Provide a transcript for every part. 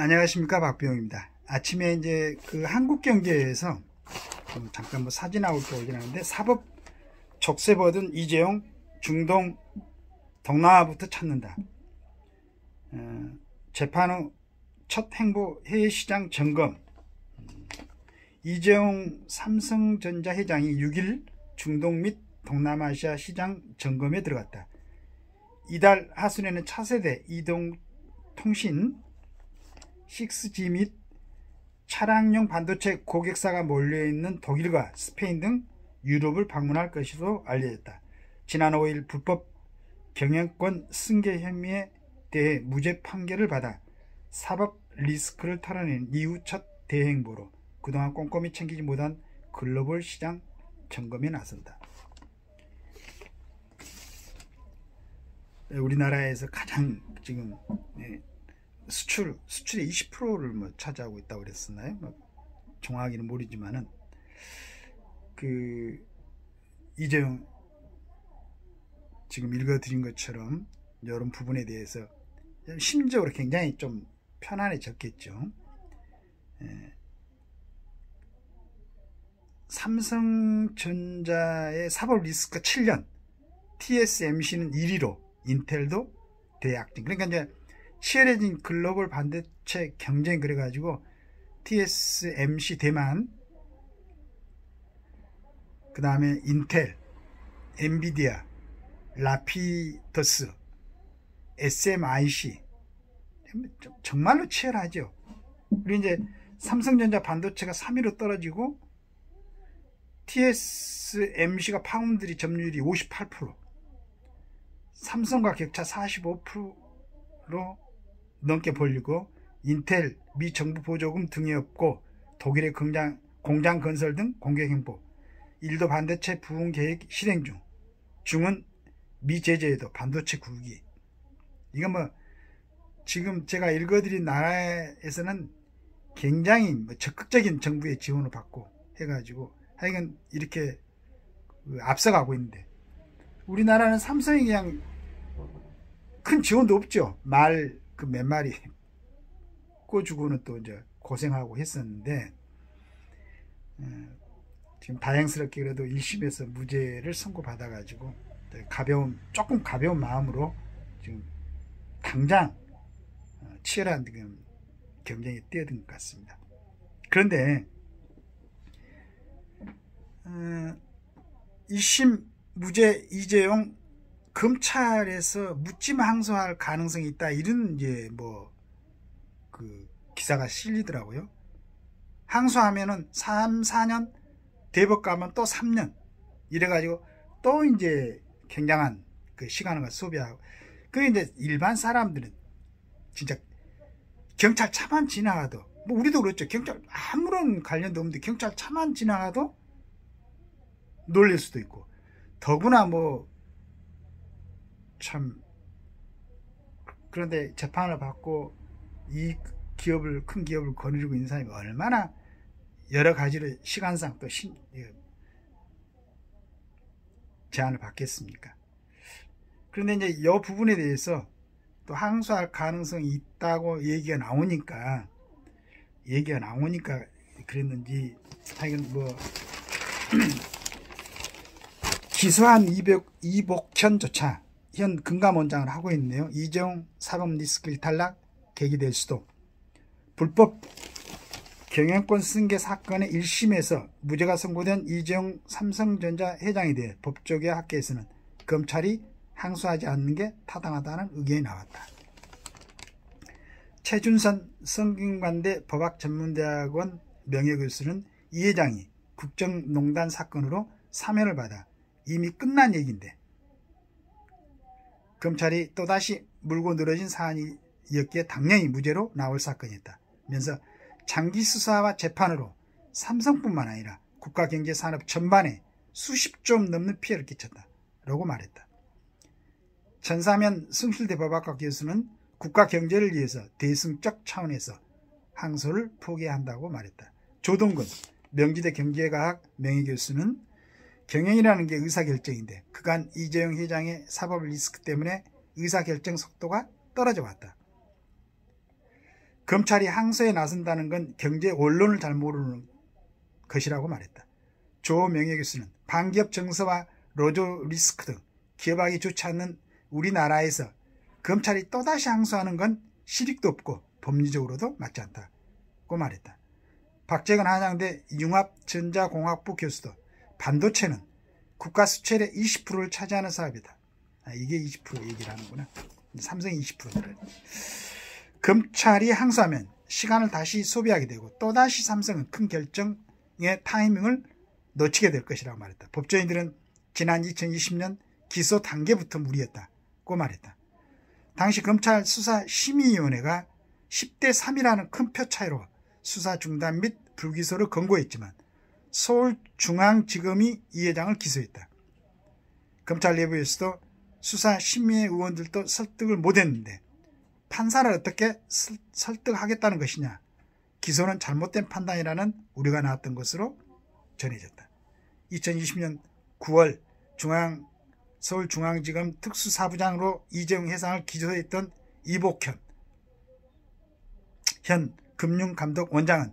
안녕하십니까, 박병입니다. 아침에 이제 그 한국경제에서 잠깐 뭐 사진하고 이렇게 올리긴 하는데, 사법 족쇄 벗은 이재용 중동 동남아부터 찾는다. 재판 후 첫 행보 해외시장 점검. 이재용 삼성전자 회장이 6일 중동 및 동남아시아 시장 점검에 들어갔다. 이달 하순에는 차세대 이동통신 6G 및 차량용 반도체 고객사가 몰려있는 독일과 스페인 등 유럽을 방문할 것으로 알려졌다. 지난 5일 불법 경영권 승계 혐의에 대해 무죄 판결을 받아 사법 리스크를 털어낸 이후 첫 대행보로 그동안 꼼꼼히 챙기지 못한 글로벌 시장 점검에 나선다. 우리나라에서 가장 지금 수출의 20%를 뭐 차지하고 있다고 그랬었나요? 정확히는 모르지만은 그 이재용 지금 읽어드린 것처럼 이런 부분에 대해서 심적으로 굉장히 좀 편안해졌겠죠. 삼성전자의 사법 리스크 7년, TSMC는 1위로 인텔도 대약진. 그러니까 이제 치열해진 글로벌 반도체 경쟁, 그래가지고 TSMC 대만, 그 다음에 인텔, 엔비디아, 라피더스, SMIC 정말로 치열하죠. 그리고 이제 삼성전자 반도체가 3위로 떨어지고 TSMC가 파운드리 점유율이 58%, 삼성과 격차 45%로 넘게 벌리고, 인텔 미 정부 보조금 등이 없고 독일의 공장 건설 등 공격 행보, 일도 반도체 부흥 계획 실행 중, 중은 미 제재에도 반도체 국익. 이건 뭐 지금 제가 읽어드린 나라에서는 굉장히 적극적인 정부의 지원을 받고 해가지고 하여간 이렇게 앞서가고 있는데, 우리나라는 삼성이 그냥 큰 지원도 없죠. 말 그 몇 마리 꿔주고는 또 이제 고생하고 했었는데, 지금 다행스럽게 그래도 1심에서 무죄를 선고받아가지고 조금 가벼운 마음으로 지금 당장 치열한 경쟁에 뛰어든 것 같습니다. 그런데 1심 무죄 이재용 검찰에서 묻지마 항소할 가능성이 있다, 이런 이제 그 기사가 실리더라고요. 항소하면은 4년, 대법 가면 또 3년, 이래가지고 또 이제 굉장한 그 시간을 소비하고, 그 이제 일반 사람들은 진짜 경찰 차만 지나가도, 우리도 그렇죠. 경찰 아무런 관련도 없는데 경찰 차만 지나가도 놀랄 수도 있고, 더구나 참, 그런데 재판을 받고 이 큰 기업을 거느리고 있는 사람이 얼마나 여러 가지로 시간상 또 제한을 받겠습니까? 그런데 이제 이 부분에 대해서 또 항소할 가능성이 있다고 얘기가 나오니까 그랬는지, 하여간 기소한 이복현조차 현 금감원장을 하고 있네요. 이재용 사법 리스크 탈락 계기될 수도. 불법 경영권 승계 사건의 1심에서 무죄가 선고된 이재용 삼성전자 회장에 대해 법조계 학계에서는 검찰이 항소하지 않는 게 타당하다는 의견이 나왔다. 최준선 성균관대 법학전문대학원 명예교수는 이 회장이 국정농단 사건으로 사면을 받아 이미 끝난 얘기인데 검찰이 또다시 물고 늘어진 사안이었기에 당연히 무죄로 나올 사건이었다 면서 장기 수사와 재판으로 삼성뿐만 아니라 국가경제산업 전반에 수십조 넘는 피해를 끼쳤다 라고 말했다. 전사면 승실대 법학과 교수는 국가 경제를 위해서 대승적 차원에서 항소를 포기한다고 말했다. 조동근 명지대 경제과학 명예교수는 경영이라는 게 의사결정인데 그간 이재용 회장의 사법 리스크 때문에 의사결정 속도가 떨어져 왔다. 검찰이 항소에 나선다는 건 경제 원론을 잘 모르는 것이라고 말했다. 조 명예교수는 반기업 정서와 노조 리스크 등 기업하기 좋지 않는 우리나라에서 검찰이 또다시 항소하는 건 실익도 없고 법리적으로도 맞지 않다고 말했다. 박재건 한양대 융합전자공학부 교수도 반도체는 국가 수출의 20%를 차지하는 사업이다. 이게 20% 얘기를 하는구나. 삼성이 20%를. 검찰이 항소하면 시간을 다시 소비하게 되고 또다시 삼성은 큰 결정의 타이밍을 놓치게 될 것이라고 말했다. 법조인들은 지난 2020년 기소 단계부터 무리했다고 말했다. 당시 검찰 수사심의위원회가 10대 3이라는 큰 표 차이로 수사 중단 및 불기소를 권고했지만 서울중앙지검이 이 회장을 기소했다. 검찰 내부에서도 수사심의회 의원들도 설득을 못했는데 판사를 어떻게 설득하겠다는 것이냐. 기소는 잘못된 판단이라는 우려가 나왔던 것으로 전해졌다. 2020년 9월 서울중앙지검 특수사부장으로 이재용 회장을 기소했던 이복현 현 금융감독원장은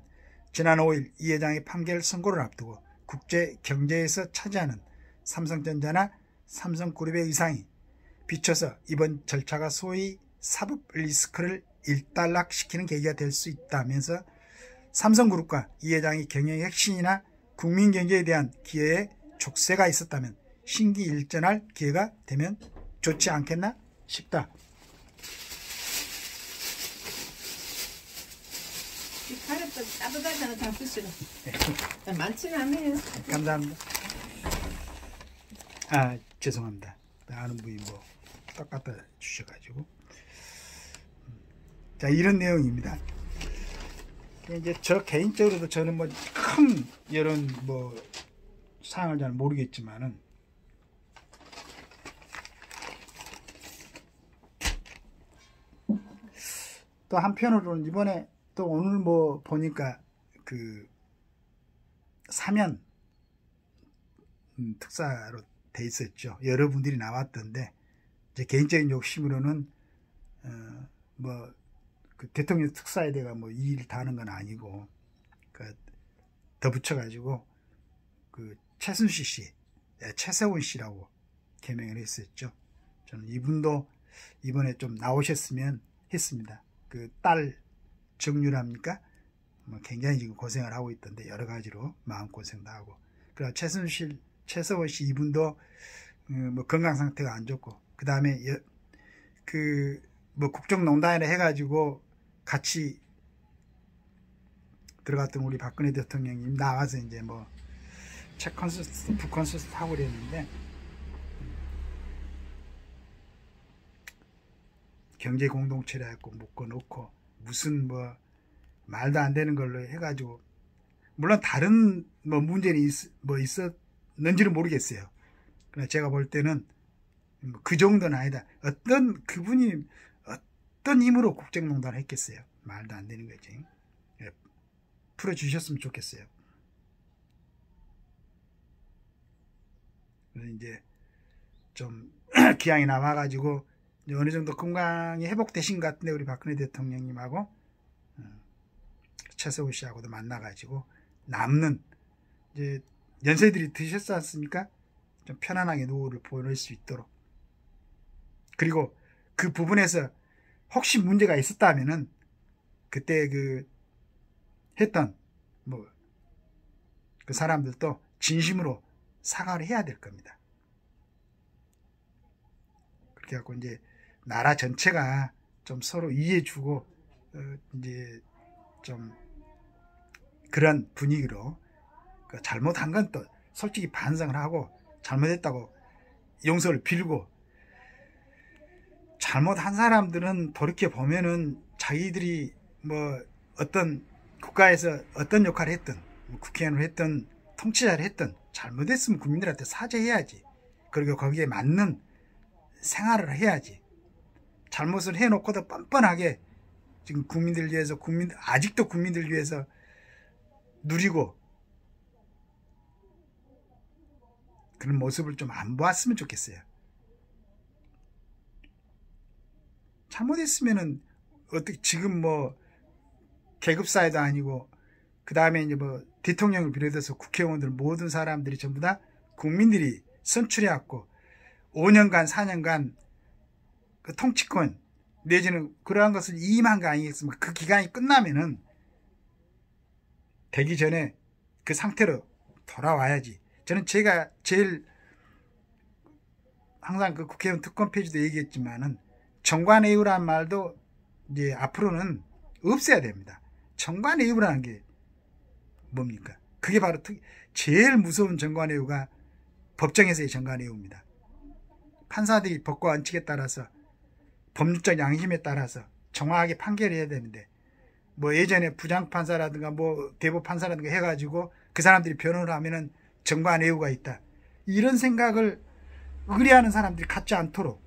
지난 5일 이 회장의 판결 선고를 앞두고 국제경제에서 차지하는 삼성전자나 삼성그룹의 의상이 비춰서 이번 절차가 소위 사법 리스크를 일단락시키는 계기가 될 수 있다면서 삼성그룹과 이 회장의 경영의 혁신이나 국민경제에 대한 기여에 족쇄가 있었다면 신기일전할 기회가 되면 좋지 않겠나 싶다. 이 가래도 따뜻하잖아. 다 드시고. 많지는 않네요. 감사합니다. 죄송합니다. 아는 분이 뭐 똑같아 주셔가지고. 자, 이런 내용입니다. 이제 저 개인적으로도 저는 뭐 큰 이런 뭐 사항을 잘 모르겠지만은 또 한편으로는 이번에 또 오늘 뭐 보니까 그 사면 특사로 돼 있었죠. 여러분들이 나왔던데 제 개인적인 욕심으로는 뭐 그 대통령 특사에 대가 뭐 이 일 다 하는 건 아니고 그 더 붙여가지고 그 최순실 씨, 최세원 씨라고 개명을 했었죠. 저는 이분도 이번에 좀 나오셨으면 했습니다. 그 딸 정유랍니까? 뭐 굉장히 지금 고생을 하고 있던데 여러 가지로 마음고생도 하고. 그리고 최세원 씨 이분도 뭐 건강 상태가 안 좋고 그 다음에 그 뭐 국정농단이라 해가지고 같이 들어갔던 우리 박근혜 대통령님 나와서 이제 뭐 책 콘서트, 북 콘서트 하고 그랬는데 경제 공동체라 해갖고 묶어놓고 무슨 뭐 말도 안 되는 걸로 해가지고 물론 다른 뭐 문제는 있었는지는 모르겠어요. 그러나 제가 볼 때는 그 정도는 아니다. 그분이 어떤 힘으로 국정농단을 했겠어요. 말도 안 되는 거지. 풀어주셨으면 좋겠어요. 그래서 이제 좀 기왕이 남아가지고 어느 정도 건강이 회복되신 것 같은데 우리 박근혜 대통령님하고 최세호 씨하고도 만나가지고 남는 이제 연세들이 드셨지 않습니까? 좀 편안하게 노후를 보낼 수 있도록. 그리고 그 부분에서 혹시 문제가 있었다면은 그때 그 했던 뭐 그 사람들도 진심으로 사과를 해야 될 겁니다. 그렇게 해갖고 이제 나라 전체가 좀 서로 이해해주고 이제 좀 그런 분위기로 잘못한 건 또 솔직히 반성을 하고 잘못했다고 용서를 빌고 잘못한 사람들은 돌이켜 보면은 자기들이 뭐 어떤 국가에서 어떤 역할을 했든 국회의원을 했든 통치자를 했든 잘못했으면 국민들한테 사죄해야지. 그리고 거기에 맞는 생활을 해야지. 잘못을 해놓고도 뻔뻔하게 지금 국민들 위해서 아직도 국민들 위해서 누리고 그런 모습을 좀 안 보았으면 좋겠어요. 잘못했으면은 어떻게 지금 뭐 계급사회도 아니고 그 다음에 이제 뭐 대통령을 비롯해서 국회의원들 모든 사람들이 전부 다 국민들이 선출해왔고 5년간 4년간 그 통치권 내지는 그러한 것을 이임한 거 아니겠습니까? 그 기간이 끝나면은 되기 전에 그 상태로 돌아와야지. 저는 제가 제일 항상 그 국회의원 특권 페이지도 얘기했지만은 정관예우라는 말도 이제 앞으로는 없애야 됩니다. 정관예우라는 게 뭡니까? 그게 바로 제일 무서운 정관예우가 법정에서의 정관예우입니다. 판사들이 법과 원칙에 따라서 법률적 양심에 따라서 정확하게 판결해야 되는데 뭐 예전에 부장판사라든가 뭐 대법판사라든가 해가지고 그 사람들이 변호를 하면은 정관예우가 있다. 이런 생각을 의뢰하는 사람들이 갖지 않도록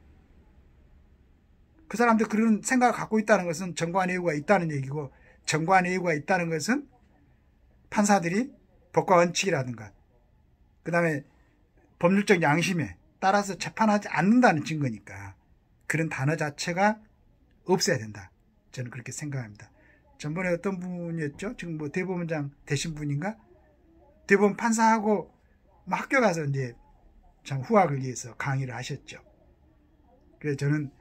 그 사람들 그런 생각을 갖고 있다는 것은 정관예우가 있다는 얘기고 정관예우가 있다는 것은 판사들이 법과 원칙이라든가 그 다음에 법률적 양심에 따라서 재판하지 않는다는 증거니까 그런 단어 자체가 없어야 된다. 저는 그렇게 생각합니다. 전번에 어떤 분이었죠? 지금 뭐 대법원장 되신 분인가? 대법원 판사하고 학교 가서 이제 참 후학을 위해서 강의를 하셨죠. 그래서 저는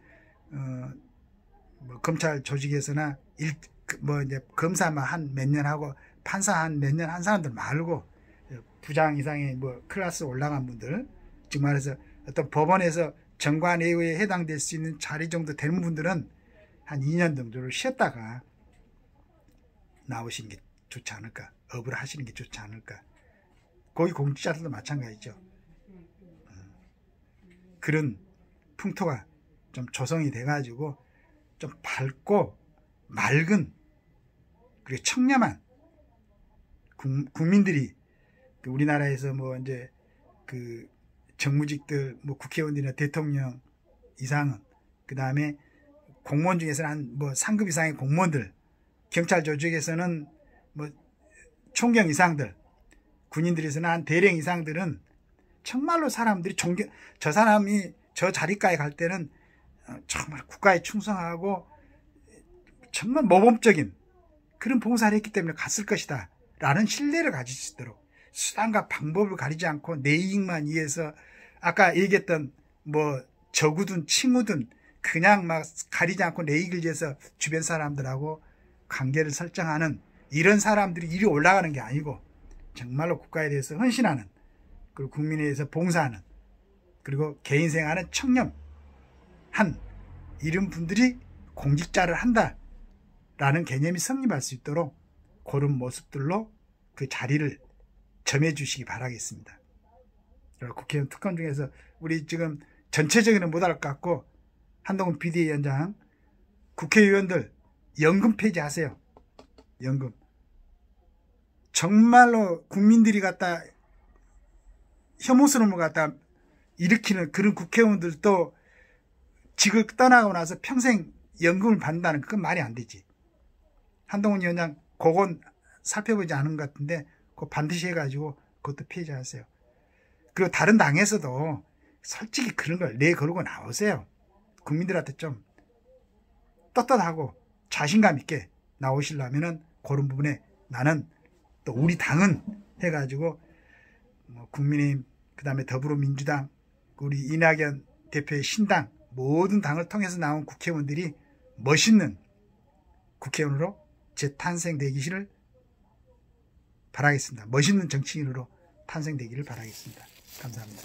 뭐 검찰 조직에서나 뭐 이제 검사만 한 몇 년 하고 판사 한 몇 년 한 사람들 말고 부장 이상의 뭐 클래스 올라간 분들, 즉 말해서 어떤 법원에서 정관예우에 해당될 수 있는 자리 정도 되는 분들은 한 2년 정도를 쉬었다가 나오시는 게 좋지 않을까, 업을 하시는 게 좋지 않을까. 거기 공직자들도 마찬가지죠. 그런 풍토가 좀 조성이 돼가지고 좀 밝고 맑은 그리고 청렴한 국민들이 우리나라에서 뭐 이제 그 정무직들 뭐 국회의원들이나 대통령 이상은 그 다음에 공무원 중에서는 한 뭐 상급 이상의 공무원들, 경찰 조직에서는 뭐 총경 이상들, 군인들에서는 한 대령 이상들은 정말로 사람들이 저 사람이 저 자리까지 갈 때는 정말 국가에 충성하고 정말 모범적인 그런 봉사를 했기 때문에 갔을 것이다 라는 신뢰를 가질 수 있도록 수단과 방법을 가리지 않고 내 이익만 위해서 아까 얘기했던 뭐 적우든 칭우든 그냥 막 가리지 않고 내 이익을 위해서 주변 사람들하고 관계를 설정하는 이런 사람들이 이리 올라가는 게 아니고 정말로 국가에 대해서 헌신하는 그리고 국민에 대해서 봉사하는 그리고 개인 생활은 청렴한 이런 분들이 공직자를 한다라는 개념이 성립할 수 있도록 그런 모습들로 그 자리를 점해주시기 바라겠습니다. 국회의원 특권 중에서 우리 지금 전체적으로는 못할 것 같고 한동훈 비대위원장 국회의원들 연금 폐지하세요. 연금. 정말로 국민들이 갖다 혐오스러움을 갖다 일으키는 그런 국회의원들도 직을 떠나고 나서 평생 연금을 받는다는 그건 말이 안 되지. 한동훈 위원장 그건 살펴보지 않은 것 같은데 그거 반드시 해가지고 그것도 폐지하세요. 그리고 다른 당에서도 솔직히 그런 걸 내걸고 나오세요. 국민들한테 좀 떳떳하고 자신감 있게 나오시려면은 그런 부분에 나는 또 우리 당은 해가지고 뭐 국민의힘 그다음에 더불어민주당 우리 이낙연 대표의 신당 모든 당을 통해서 나온 국회의원들이 멋있는 국회의원으로 재탄생되기를 바라겠습니다. 멋있는 정치인으로 탄생되기를 바라겠습니다. 감사합니다.